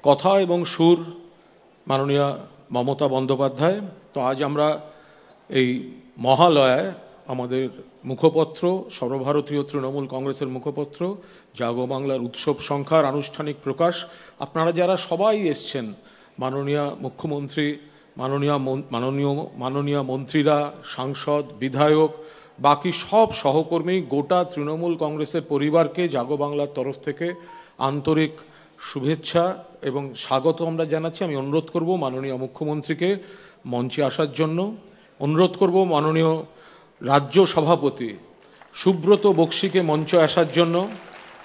কথা এবং সুর মাননীয় মমতা বন্দ্যোপাধ্যায়। তো আজ আমরা এই মহালয়ায় আমাদের মুখপত্র, সর্বভারতীয় তৃণমূল কংগ্রেসের মুখপত্র জাগো বাংলার উৎসব সংখ্যার আনুষ্ঠানিক প্রকাশ। আপনারা যারা সবাই এসছেন, মাননীয় মুখ্যমন্ত্রী, মাননীয় মন্ত্রীরা, সাংসদ, বিধায়ক, বাকি সব সহকর্মী, গোটা তৃণমূল কংগ্রেসের পরিবারকে জাগো বাংলার তরফ থেকে আন্তরিক শুভেচ্ছা এবং স্বাগত আমরা জানাচ্ছি। আমি অনুরোধ করব মাননীয় মুখ্যমন্ত্রীকে মঞ্চে আসার জন্য, অনুরোধ করব মাননীয় রাজ্য সভাপতি সুব্রত বক্সিকে মঞ্চে আসার জন্য,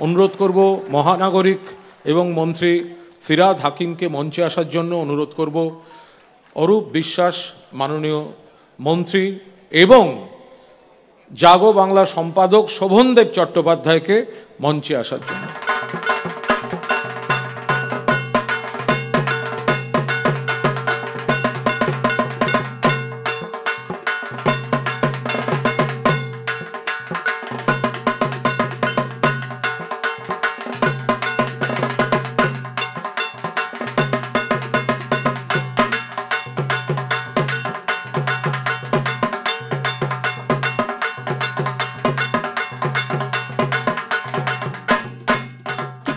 অনুরোধ করব মহানাগরিক এবং মন্ত্রী ফিরাদ হাকিমকে মঞ্চে আসার জন্য, অনুরোধ করব অরূপ বিশ্বাস মাননীয় মন্ত্রী এবং জাগো বাংলা সম্পাদক শোভনদেব চট্টোপাধ্যায়কে মঞ্চে আসার জন্য।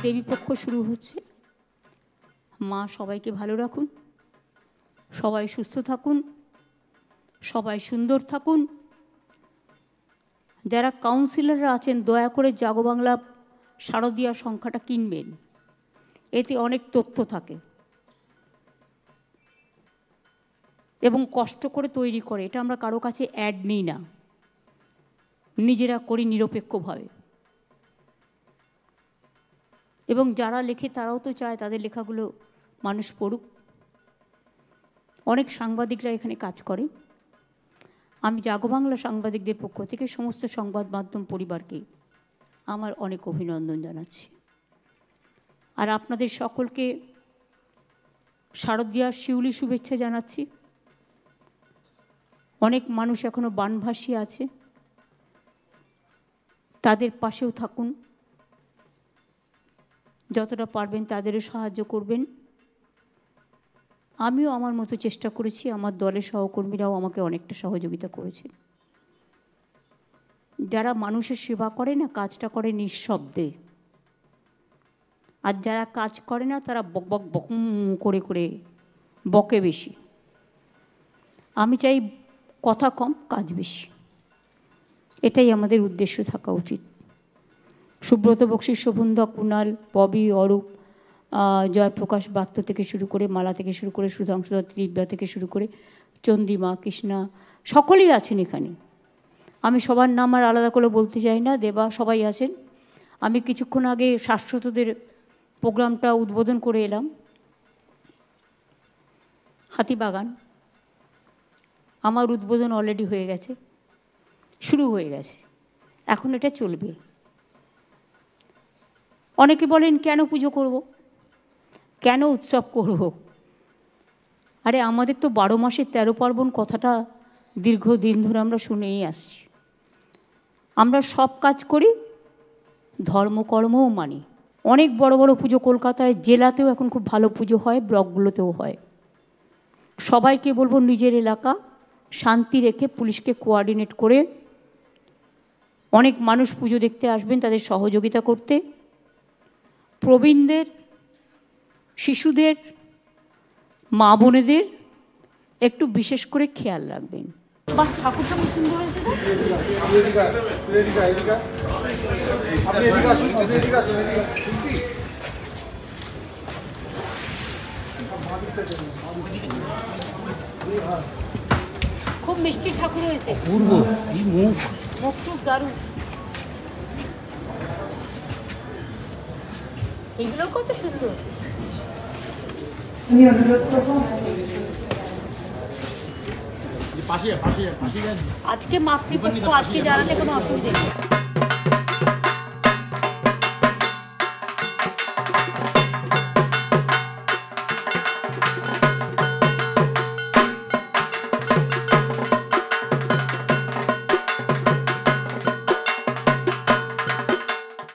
দেবীপক্ষ শুরু হচ্ছে। মা সবাইকে ভালো রাখুন, সবাই সুস্থ থাকুন, সবাই সুন্দর থাকুন। যারা কাউন্সিলররা আছেন দয়া করে জাগো বাংলা শারদীয়া সংখ্যাটা কিনবেন, এতে অনেক তথ্য থাকে এবং কষ্ট করে তৈরি করে। এটা আমরা কারো কাছে অ্যাড নিই না, নিজেরা করি নিরপেক্ষভাবে। এবং যারা লেখে তারাও তো চায় তাদের লেখাগুলো মানুষ পড়ুক। অনেক সাংবাদিকরা এখানে কাজ করে। আমি জাগো বাংলা সাংবাদিকদের পক্ষ থেকে সমস্ত সংবাদ মাধ্যম পরিবারকে আমার অনেক অভিনন্দন জানাচ্ছি। আর আপনাদের সকলকে শারদীয়ার শিউলি শুভেচ্ছা জানাচ্ছি। অনেক মানুষ এখনো বানভাসী আছে, তাদের পাশেও থাকুন, যতটা পারবেন তাদেরও সাহায্য করবেন। আমিও আমার মতো চেষ্টা করেছি, আমার দলের সহকর্মীরাও আমাকে অনেকটা সহযোগিতা করেছে। যারা মানুষের সেবা করে না, কাজটা করে নিঃশব্দে, আর যারা কাজ করে না তারা বক বক বক করে করে বকে বেশি। আমি চাই কথা কম, কাজ বেশি। এটাই আমাদের উদ্দেশ্য থাকা উচিত। সুব্রত বক্সি, শোভনদা, কুণাল, ববি, অরূপ, জয়প্রকাশ বাত্য থেকে শুরু করে, মালা থেকে শুরু করে, সুধাংশু দত্ত, দিব্যা থেকে শুরু করে, চন্দিমা, কৃষ্ণা, সকলেই আছেন এখানে। আমি সবার নাম আর আলাদা করে বলতে চাই না, দেবা, সবাই আছেন। আমি কিছুক্ষণ আগে শাশ্বতদের প্রোগ্রামটা উদ্বোধন করে এলাম। হাতিবাগান আমার উদ্বোধন অলরেডি হয়ে গেছে, শুরু হয়ে গেছে, এখন এটা চলবে। অনেকে বলেন কেন পুজো করব, কেন উৎসব করব? আরে আমাদের তো 12 মাসের 13 পার্বণ কথাটা দীর্ঘদিন ধরে আমরা শুনেই আসছি। আমরা সব কাজ করি, ধর্মকর্মও মানি। অনেক বড় বড় পুজো কলকাতায়, জেলাতেও এখন খুব ভালো পুজো হয়, ব্লকগুলোতেও হয়। সবাইকে বলবো নিজের এলাকা শান্তি রেখে পুলিশকে কোঅর্ডিনেট করে, অনেক মানুষ পুজো দেখতে আসবেন, তাদের সহযোগিতা করতে। প্রবীণদের, শিশুদের, মা বোনেদের একটু বিশেষ করে খেয়াল রাখবেন। বাহ, ঠাকুরটা খুব সুন্দর হয়েছে। খুব মিষ্টি ঠাকুর হয়েছে, মুখ খুব দারুণ। এগুলো কত সুন্দর। আজকে মাতৃপক্ষ, আজকে জানালে কোনো অসুবিধা নেই।